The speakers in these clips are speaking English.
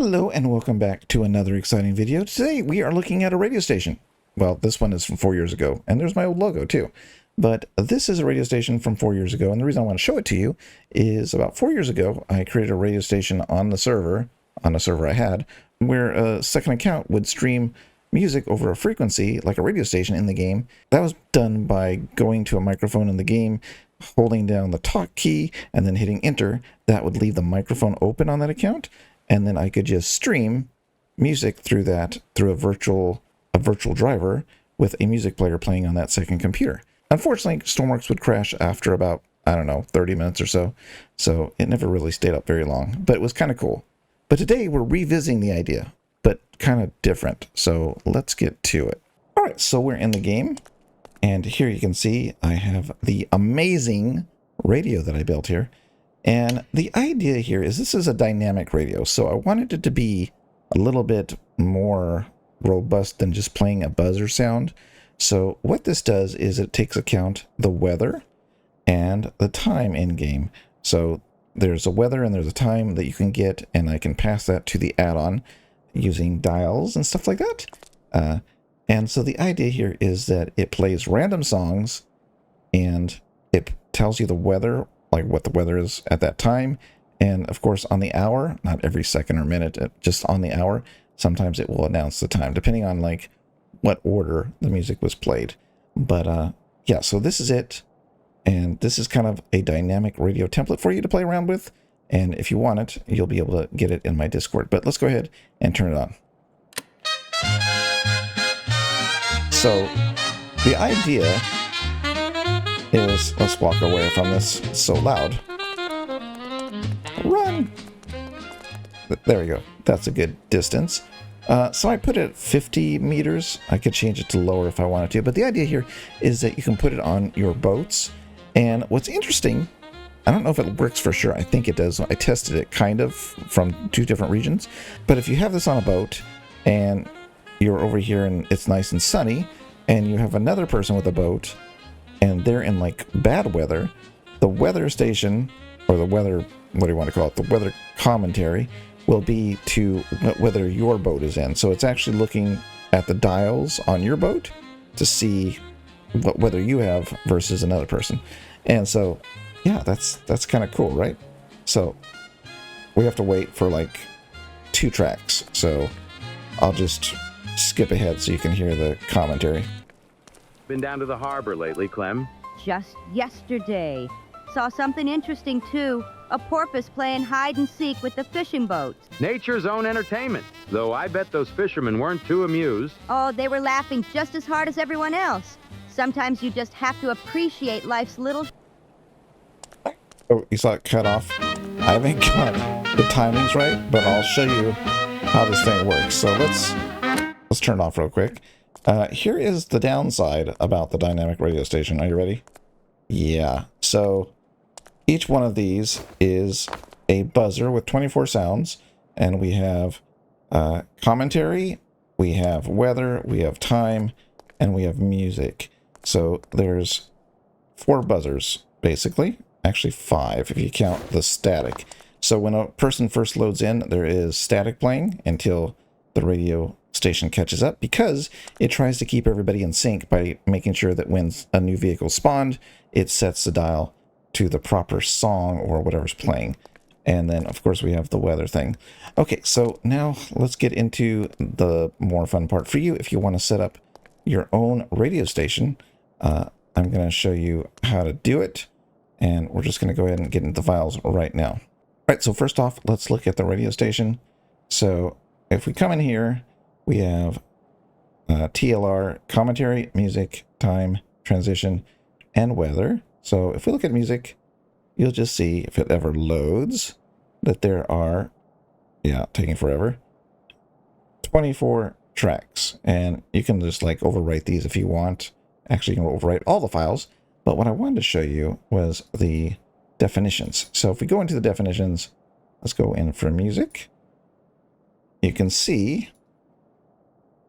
Hello and welcome back to another exciting video. Today we are looking at a radio station. Well, this one is from 4 years ago, and there's my old logo too. But this is a radio station from 4 years ago, and the reason I want to show it to you is about 4 years ago, I created a radio station on a server I had, where a second account would stream music over a frequency, like a radio station in the game. That was done by going to a microphone in the game, holding down the talk key, and then hitting enter. That would leave the microphone open on that account. And then I could just stream music through a virtual driver with a music player playing on that second computer. Unfortunately, Stormworks would crash after about, 30 minutes or so. So it never really stayed up very long, but it was kind of cool. But today we're revisiting the idea, but kind of different. So let's get to it. All right, so we're in the game. And here you can see I have the amazing radio that I built here. And the idea here is this is a dynamic radio, so I wanted it to be a little bit more robust than just playing a buzzer sound. So what this does is it takes account the weather and the time in game. So there's a weather and there's a time that you can get, and I can pass that to the add-on using dials and stuff like that. And so the idea here is that it plays random songs and it tells you the weather, like what the weather is at that time. And of course on the hour, not every second or minute, just on the hour, sometimes it will announce the time depending on like what order the music was played. But yeah, so this is it. And this is kind of a dynamic radio template for you to play around with. And if you want it, you'll be able to get it in my Discord. But let's go ahead and turn it on. So the idea is, let's walk away from this. It's so loud. Run! There we go. That's a good distance. So I put it at 50 meters. I could change it to lower if I wanted to. But the idea here is that you can put it on your boats. And what's interesting, I don't know if it works for sure. I think it does. I tested it kind of from 2 different regions. But if you have this on a boat and you're over here and it's nice and sunny, and you have another person with a boat, and they're in like bad weather, the weather station, or the weather, what do you want to call it, the weather commentary will be to what weather your boat is in. So it's actually looking at the dials on your boat to see what weather you have versus another person. And so, yeah, that's kind of cool, right? So we have to wait for like 2 tracks. So I'll just skip ahead so you can hear the commentary. Been down to the harbor lately, Clem? Just yesterday. Saw something interesting, too. A porpoise playing hide and seek with the fishing boats. Nature's own entertainment. Though I bet those fishermen weren't too amused. Oh, they were laughing just as hard as everyone else. Sometimes you just have to appreciate life's little... Oh, you saw it cut off? I haven't got the timings right, but I'll show you how this thing works. So let's turn it off real quick. Here is the downside about the dynamic radio station. Are you ready? Yeah. So each one of these is a buzzer with 24 sounds, and we have commentary, we have weather, we have time, and we have music. So there's 4 buzzers, basically. Actually 5 if you count the static. So when a person first loads in, there is static playing until the radio station catches up, because it tries to keep everybody in sync by making sure that when a new vehicle spawned, it sets the dial to the proper song or whatever's playing. And then of course we have the weather thing. Okay, so now let's get into the more fun part for you. If you want to set up your own radio station, I'm going to show you how to do it, and we're just going to go ahead and get into the files right now. All right, so first off, let's look at the radio station. So if we come in here, we have TLR, commentary, music, time, transition, and weather. So if we look at music, you'll just see, if it ever loads, that there are, yeah, taking forever, 24 tracks. And you can just like overwrite these if you want. Actually, you can overwrite all the files. But what I wanted to show you was the definitions. So if we go into the definitions, let's go in for music. You can see,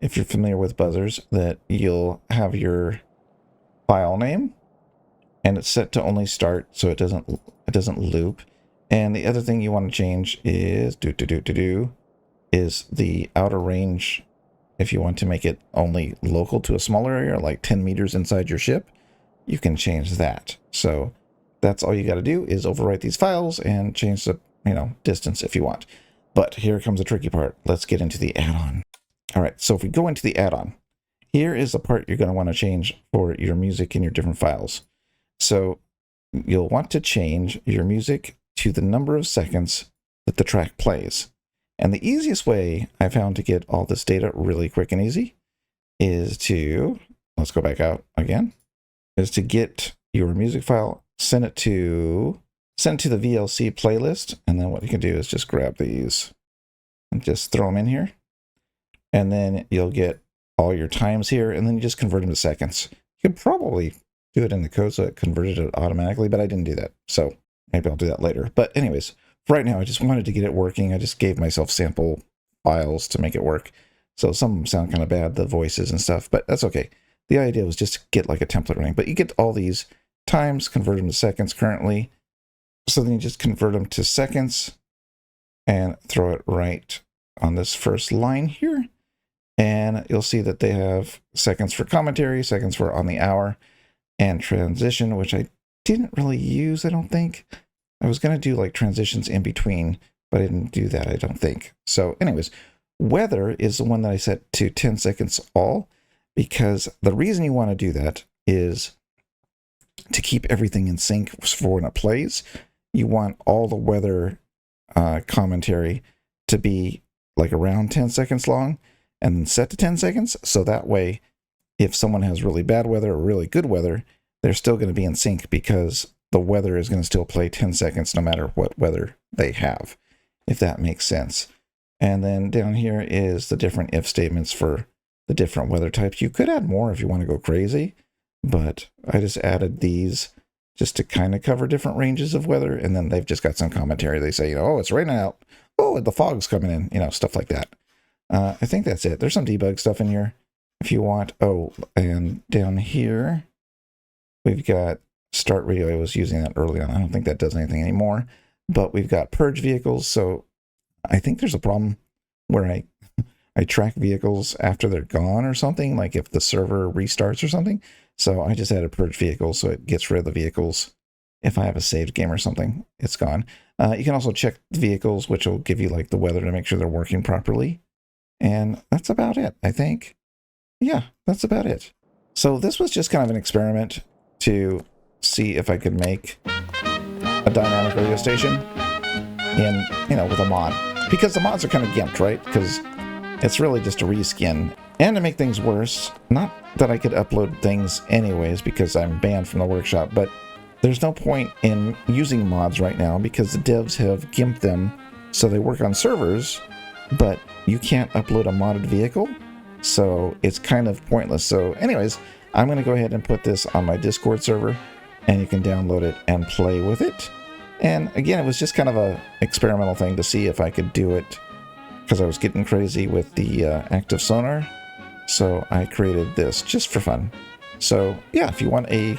if you're familiar with buzzers, that you'll have your file name, and it's set to only start, so it doesn't loop. And the other thing you want to change is is the outer range. If you want to make it only local to a smaller area, like 10 meters inside your ship, you can change that. So that's all you got to do is overwrite these files and change the, distance if you want. But here comes the tricky part. Let's get into the add-on. All right, so if we go into the add-on, here is the part you're going to want to change for your music in your different files. So you'll want to change your music to the number of seconds that the track plays. And the easiest way I found to get all this data really quick and easy is to, let's go back out again, is to get your music file, send it to the VLC playlist, and then what you can do is just grab these and just throw them in here. And then you'll get all your times here, and then you just convert them to seconds. You could probably do it in the code so it converted it automatically, but I didn't do that. So maybe I'll do that later. But anyways, right now I just wanted to get it working. I just gave myself sample files to make it work. So some of them sound kind of bad, the voices and stuff, but that's okay. The idea was just to get like a template running, but you get all these times, convert them to seconds currently. So then you just convert them to seconds and throw it right on this first line here. And you'll see that they have seconds for commentary, seconds for on the hour, and transition, which I didn't really use, I don't think. I was going to do like transitions in between, but I didn't do that, I don't think. So anyways, weather is the one that I set to 10 seconds all, because the reason you want to do that is to keep everything in sync for when it plays. You want all the weather commentary to be like around 10 seconds long, and then set to 10 seconds. So that way, if someone has really bad weather or really good weather, they're still going to be in sync because the weather is going to still play 10 seconds no matter what weather they have, if that makes sense. And then down here is the different if statements for the different weather types. You could add more if you want to go crazy, but I just added these just to kind of cover different ranges of weather. And then they've just got some commentary. They say, oh, it's raining out. Oh, the fog's coming in, stuff like that. I think that's it. There's some debug stuff in here if you want. Oh, and down here, we've got start radio. I was using that early on. I don't think that does anything anymore, but we've got purge vehicles. So I think there's a problem where I track vehicles after they're gone or something, like if the server restarts or something. So I just added purge vehicles so it gets rid of the vehicles. If I have a saved game or something, it's gone. You can also check the vehicles, which will give you like the weather to make sure they're working properly. And that's about it, I think. Yeah, that's about it. So this was just kind of an experiment to see if I could make a dynamic radio station in, with a mod. Because the mods are kind of gimped, right? Because it's really just a reskin. And to make things worse, not that I could upload things anyways because I'm banned from the workshop, but there's no point in using mods right now because the devs have gimped them so they work on servers, but you can't upload a modded vehicle, so it's kind of pointless. So anyways, I'm going to go ahead and put this on my Discord server, and you can download it and play with it. And again, it was just kind of a experimental thing to see if I could do it, because I was getting crazy with the active sonar. So I created this just for fun. So yeah, if you want a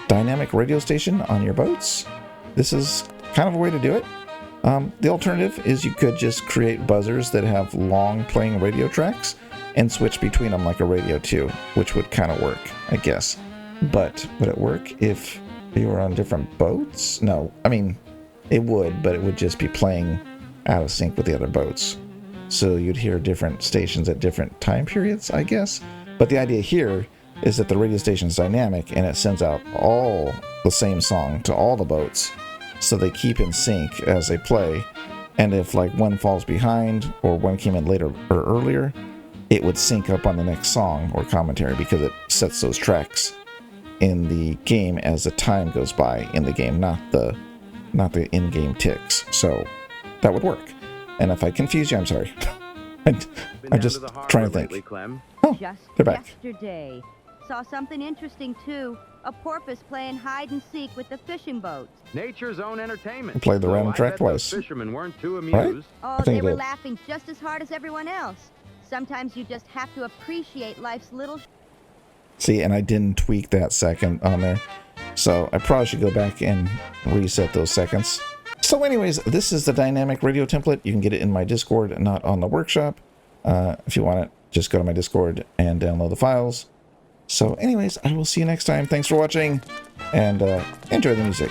dynamic radio station on your boats, this is kind of a way to do it. The alternative is you could just create buzzers that have long playing radio tracks and switch between them like a radio 2, which would kind of work, I guess. But would it work if you were on different boats? No, I mean, it would, but it would just be playing out of sync with the other boats. So you'd hear different stations at different time periods, I guess. But the idea here is that the radio station is dynamic and it sends out all the same song to all the boats, so they keep in sync as they play. And if like one falls behind or one came in later or earlier, it would sync up on the next song or commentary because it sets those tracks in the game as the time goes by in the game, not the in-game ticks. So that would work. And if I confuse you, I'm sorry. I'm just trying to think. Oh, they're back. Yesterday, saw something interesting too. A porpoise playing hide and seek with the fishing boats. Nature's own entertainment. I played the random track twice. Fishermen weren't too Right? amused. Oh, they were laughing just as hard as everyone else. Sometimes you just have to appreciate life's little... See, and I didn't tweak that second on there. So I probably should go back and reset those seconds. So anyways, this is the dynamic radio template. You can get it in my Discord, not on the workshop. If you want it, just go to my Discord and download the files. So anyways, I will see you next time. Thanks for watching, and enjoy the music.